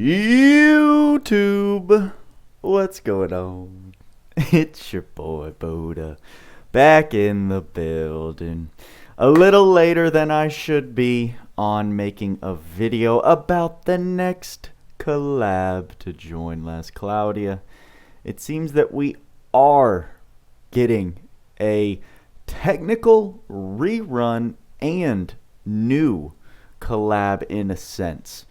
YouTube, what's going on? It's your boy Buddha, back in the building. A little later than I should be on making a video about the next collab to join LiQWYD. It seems that we are getting a technical rerun and new collab in a sense.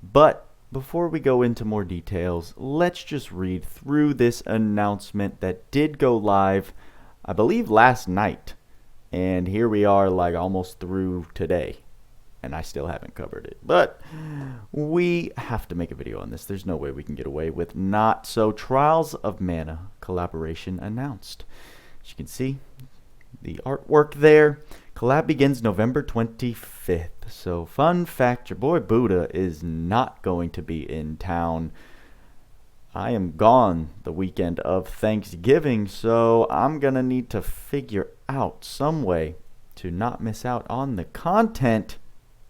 But before we go into more details, let's just read through this announcement that did go live, I believe last night. And here we are like almost through today. And I still haven't covered it. But we have to make a video on this. There's no way we can get away with not. So Trials of Mana collaboration announced. As you can see, the artwork there. Collab begins November 25th. So fun fact, your boy Buddha is not going to be in town. I am gone the weekend of Thanksgiving, so I'm going to need to figure out some way to not miss out on the content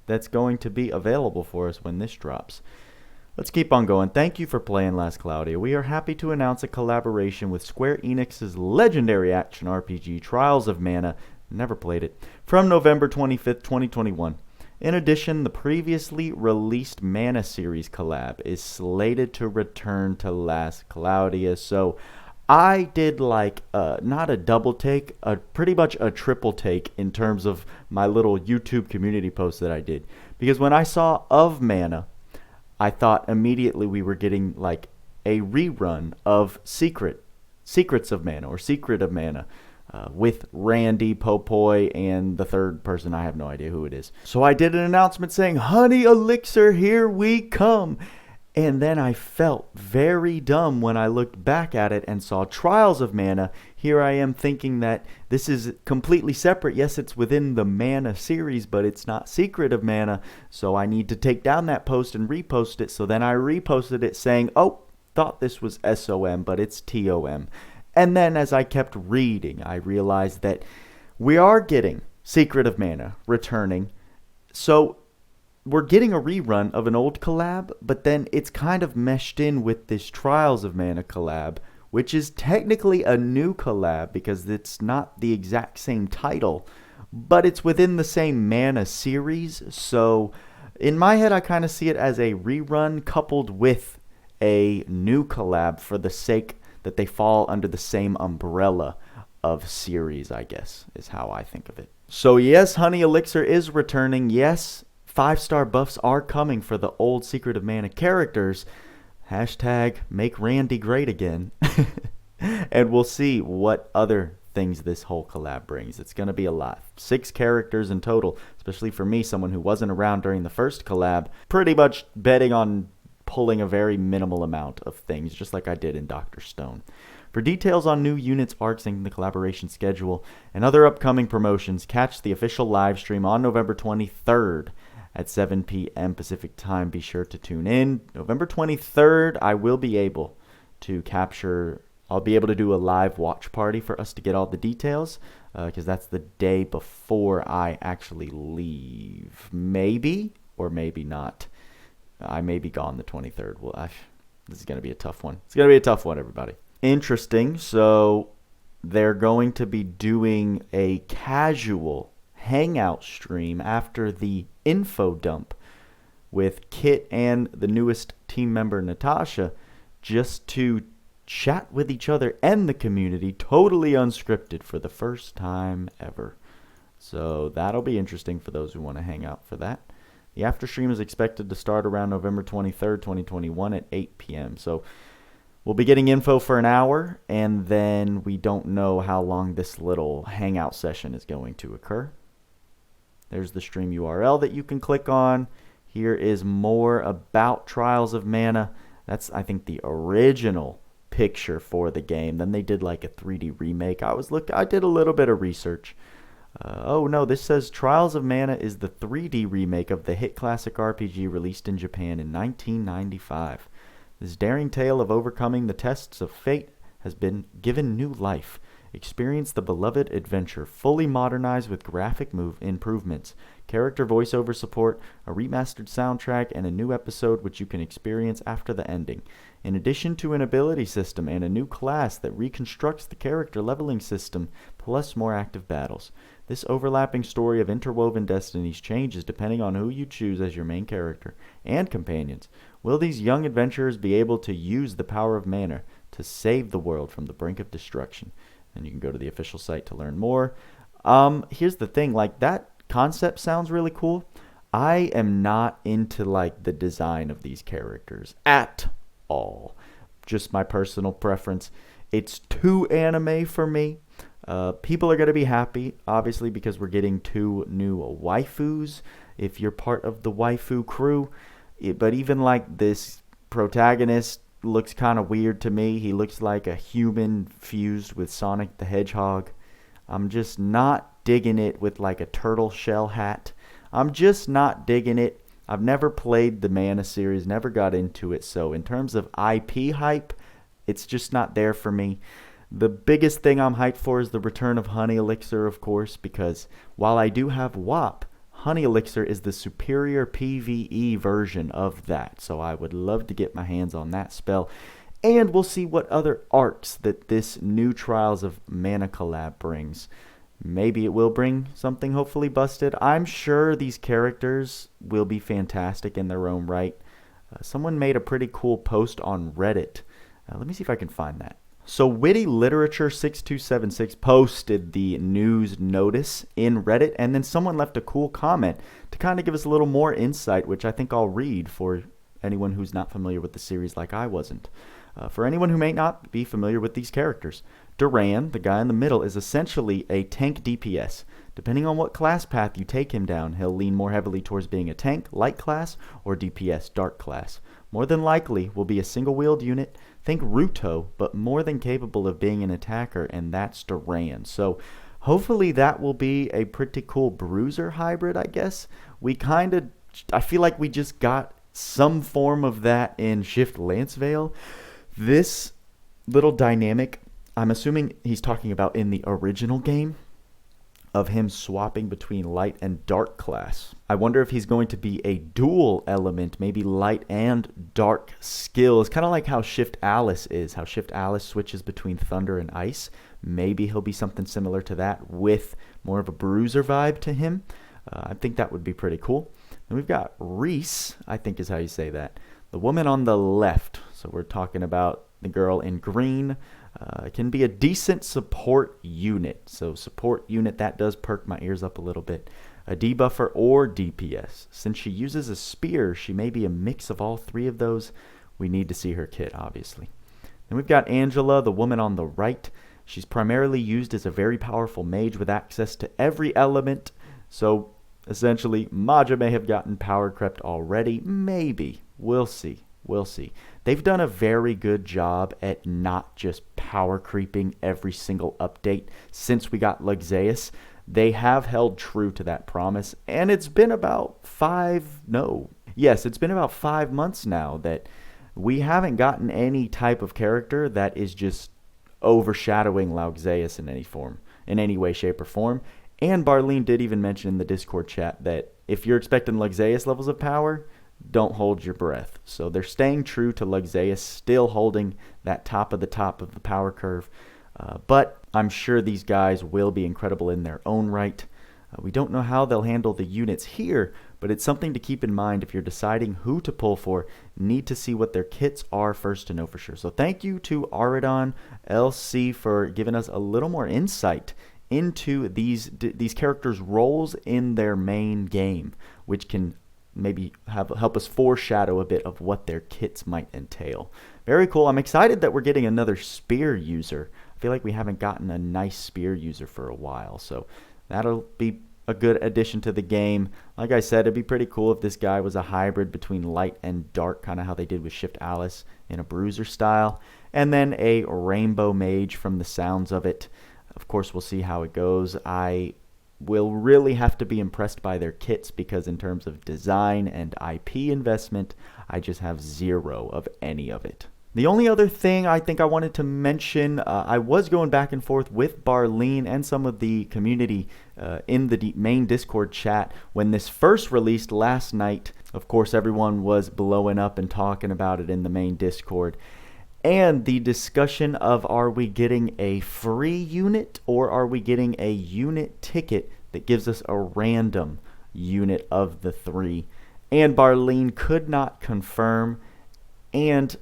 that's going to be available for us when this drops. Let's keep on going. Thank you for playing LiQWYD. We are happy to announce a collaboration with Square Enix's legendary action RPG Trials of Mana. Never played it. From November 25th, 2021. In addition, the previously released Mana series collab is slated to return to LiQWYD. So I did like not a double take, pretty much a triple take in terms of my little YouTube community post that I did. Because when I saw of Mana, I thought immediately we were getting like a rerun of Secrets of Mana or Secret of Mana. With Randy, Popoy, and the third person. I have no idea who it is. So I did an announcement saying, Honey Elixir, here we come. And then I felt very dumb when I looked back at it and saw Trials of Mana. Here I am thinking that this is completely separate. Yes, it's within the Mana series, but it's not Secret of Mana. So I need to take down that post and repost it. So then I reposted it saying, oh, thought this was SOM, but it's TOM. And then as I kept reading, I realized that we are getting Secret of Mana returning. So we're getting a rerun of an old collab, but then it's kind of meshed in with this Trials of Mana collab, which is technically a new collab because it's not the exact same title, but it's within the same Mana series. So in my head, I kind of see it as a rerun coupled with a new collab for the sake that they fall under the same umbrella of series, I guess, is how I think of it. So yes, Honey Elixir is returning. Yes, 5-star buffs are coming for the old Secret of Mana characters. Hashtag make Randy great again. And we'll see what other things this whole collab brings. It's going to be a lot. 6 characters in total, especially for me, someone who wasn't around during the first collab. Pretty much betting on pulling a very minimal amount of things, just like I did in Dr. Stone. For details on new units, arcs, and the collaboration schedule, and other upcoming promotions, catch the official live stream on November 23rd at 7 p.m. Pacific time. Be sure to tune in. November 23rd, I will be able to I'll be able to do a live watch party for us to get all the details, because that's the day before I actually leave. Maybe, or maybe not. I may be gone the 23rd. Well, this is going to be a tough one. It's going to be a tough one, everybody. Interesting. So they're going to be doing a casual hangout stream after the info dump with Kit and the newest team member, Natasha, just to chat with each other and the community, totally unscripted for the first time ever. So that'll be interesting for those who want to hang out for that. The after stream is expected to start around November 23rd, 2021 at 8 p.m. So we'll be getting info for an hour, and then we don't know how long this little hangout session is going to occur. There's the stream URL that you can click on. Here is more about Trials of Mana. That's, I think, the original picture for the game. Then they did like a 3D remake. I did a little bit of research. Oh no, this says Trials of Mana is the 3D remake of the hit classic RPG released in Japan in 1995. This daring tale of overcoming the tests of fate has been given new life. Experience the beloved adventure, fully modernized with graphic move improvements, character voiceover support, a remastered soundtrack, and a new episode which you can experience after the ending. In addition to an ability system and a new class that reconstructs the character leveling system, plus more active battles. This overlapping story of interwoven destinies changes depending on who you choose as your main character and companions. Will these young adventurers be able to use the power of mana to save the world from the brink of destruction? And you can go to the official site to learn more. Here's the thing, like, that concept sounds really cool. I am not into like the design of these characters at all. Just my personal preference. It's too anime for me. People are going to be happy, obviously, because we're getting 2 new waifus if you're part of the waifu crew. But even like this protagonist looks kind of weird to me. He looks like a human fused with Sonic the Hedgehog. I'm just not digging it with like a turtle shell hat. I'm just not digging it. I've never played the Mana series, never got into it, so in terms of IP hype, it's just not there for me. The biggest thing I'm hyped for is the return of Honey Elixir, of course, because while I do have WoAh, Honey Elixir is the superior PvE version of that, so I would love to get my hands on that spell. And we'll see what other arcs that this new Trials of Mana collab brings. Maybe it will bring something hopefully busted. I'm sure these characters will be fantastic in their own right. Someone made a pretty cool post on Reddit. Let me see if I can find that. So Witty Literature 6276 posted the news notice in Reddit, and then someone left a cool comment to kind of give us a little more insight, which I think I'll read for anyone who's not familiar with the series like I wasn't. For anyone who may not be familiar with these characters, Duran, the guy in the middle, is essentially a tank DPS. Depending on what class path you take him down, he'll lean more heavily towards being a tank, light class, or DPS, dark class. More than likely will be a single-wheeled unit. Think Ruto, but more than capable of being an attacker, and that's Duran. So hopefully that will be a pretty cool bruiser hybrid, I guess. I feel like we just got some form of that in Shift Lancevale. This little dynamic, I'm assuming he's talking about in the original game, of him swapping between light and dark class. I wonder if he's going to be a dual element, maybe light and dark skills, kind of like how Shift Alice is, how Shift Alice switches between thunder and ice. Maybe he'll be something similar to that with more of a bruiser vibe to him. I think that would be pretty cool. And we've got Reese, I think is how you say that, the woman on the left. So we're talking about the girl in green. Can be a decent support unit. So support unit, that does perk my ears up a little bit. A debuffer or DPS. Since she uses a spear, she may be a mix of all 3 of those. We need to see her kit, obviously. Then we've got Angela, the woman on the right. She's primarily used as a very powerful mage with access to every element. So essentially, Maja may have gotten power crept already. Maybe. We'll see. We'll see. They've done a very good job at not just power creeping every single update since we got LiQWYD. They have held true to that promise, and it's been about 5 months now that we haven't gotten any type of character that is just overshadowing LiQWYD in any form, in any way, shape, or form. And Barlene did even mention in the Discord chat that if you're expecting LiQWYD levels of power, don't hold your breath. So they're staying true to LiQWYD, still holding that top of the power curve. But I'm sure these guys will be incredible in their own right. We don't know how they'll handle the units here, but it's something to keep in mind if you're deciding who to pull for. Need to see what their kits are first to know for sure. So thank you to Aridon LC for giving us a little more insight into these characters' roles in their main game, which can maybe help us foreshadow a bit of what their kits might entail. Very cool. I'm excited that we're getting another spear user. I feel like we haven't gotten a nice spear user for a while, so that'll be a good addition to the game. Like I said, it'd be pretty cool if this guy was a hybrid between light and dark, kind of how they did with Shift Alice in a bruiser style, and then a rainbow mage from the sounds of it. Of course, we'll see how it goes. I will really have to be impressed by their kits because in terms of design and IP investment, I just have 0 of any of it. The only other thing I think I wanted to mention, I was going back and forth with Barleen and some of the community in the main Discord chat when this first released last night. Of course, everyone was blowing up and talking about it in the main Discord. And the discussion of, are we getting a free unit or are we getting a unit ticket that gives us a random unit of the 3? And Barleen could not confirm, and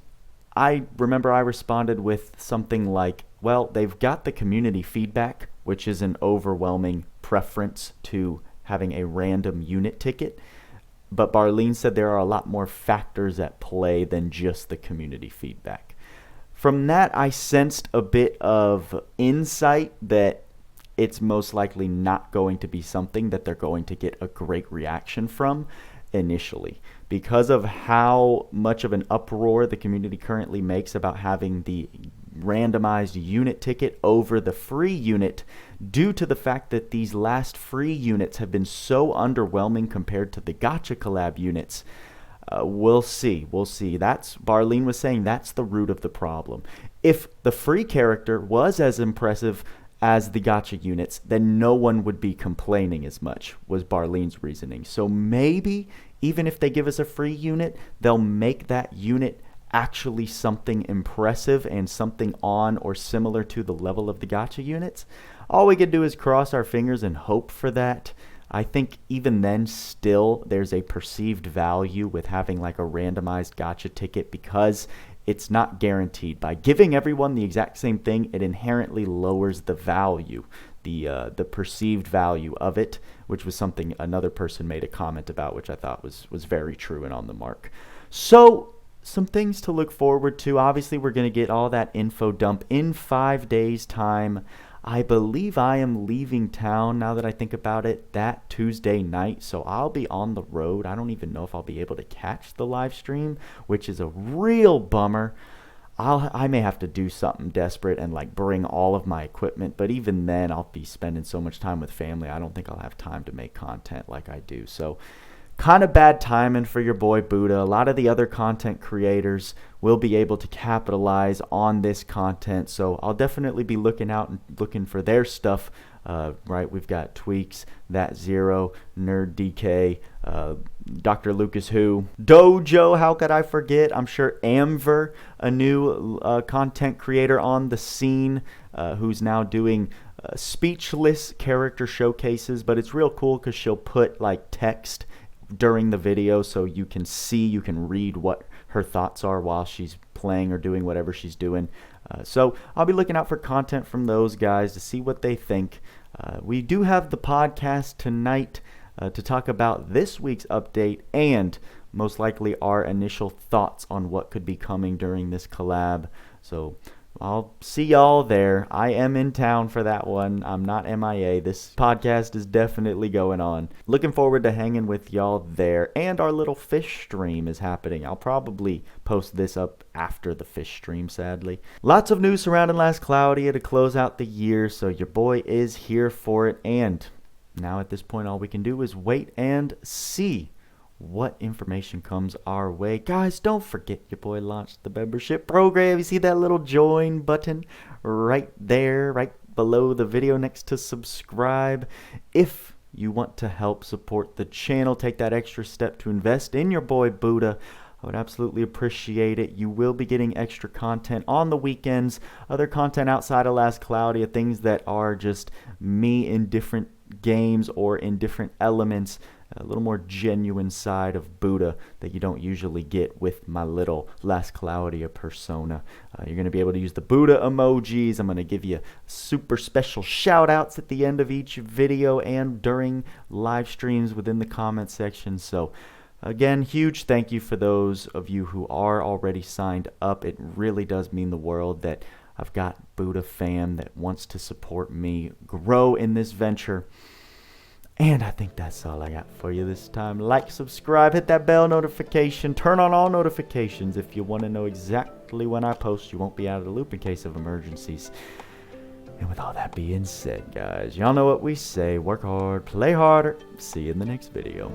I remember I responded with something like, well, they've got the community feedback, which is an overwhelming preference to having a random unit ticket. But Barleen said there are a lot more factors at play than just the community feedback. From that, I sensed a bit of insight that it's most likely not going to be something that they're going to get a great reaction from initially, because of how much of an uproar the community currently makes about having the randomized unit ticket over the free unit, due to the fact that these last free units have been so underwhelming compared to the gacha collab units. We'll see. That's, Barleen was saying, that's the root of the problem. If the free character was as impressive as the gacha units, then no one would be complaining as much, was Barleen's reasoning. So maybe even if they give us a free unit, they'll make that unit actually something impressive and something on or similar to the level of the gacha units. All we could do is cross our fingers and hope for that. I think even then, still, there's a perceived value with having like a randomized gacha ticket, because it's not guaranteed. By giving everyone the exact same thing, it inherently lowers the value, the perceived value of it, which was something another person made a comment about, which I thought was very true and on the mark. So some things to look forward to. Obviously, we're going to get all that info dump in 5 days' time. I believe I am leaving town, now that I think about it, that Tuesday night, so I'll be on the road. I don't even know if I'll be able to catch the live stream, which is a real bummer. I may have to do something desperate and like bring all of my equipment, but even then I'll be spending so much time with family, I don't think I'll have time to make content like I do. So kind of bad timing for your boy BoodaFam. A lot of the other content creators will be able to capitalize on this content, so I'll definitely be looking out and looking for their stuff. Right, we've got Tweaks, That Zero, Nerd DK, Dr. Lucas Who, Dojo, how could I forget? I'm sure Amver, a new content creator on the scene, who's now doing speechless character showcases, but it's real cool because she'll put like text during the video so you can see, you can read what her thoughts are while she's playing or doing whatever she's doing. So I'll be looking out for content from those guys to see what they think. We do have the podcast tonight to talk about this week's update and most likely our initial thoughts on what could be coming during this collab. So I'll see y'all there. I am in town for that one. I'm not MIA. This podcast is definitely going on. Looking forward to hanging with y'all there. And our little fish stream is happening. I'll probably post this up after the fish stream, sadly. Lots of news surrounding LiQWYD to close out the year, so your boy is here for it. And now at this point, all we can do is wait and see what information comes our way. Guys, don't forget your boy launched the membership program. You see that little join button right there, right below the video next to subscribe. If you want to help support the channel, take that extra step to invest in your boy BoodaFam, I would absolutely appreciate it. You will be getting extra content on the weekends, other content outside of LiQWYD, things that are just me in different games or in different elements, a little more genuine side of BoodaFam that you don't usually get with my little LiQWYD persona. You're going to be able to use the Buddha emojis. I'm going to give you super special shout outs at the end of each video and during live streams within the comment section. So again, huge thank you for those of you who are already signed up. It really does mean the world that I've got BoodaFam that wants to support me grow in this venture. And I think that's all I got for you this time. Like, subscribe, hit that bell notification, turn on all notifications if you want to know exactly when I post. You won't be out of the loop in case of emergencies. And with all that being said, guys, y'all know what we say. Work hard, play harder. See you in the next video.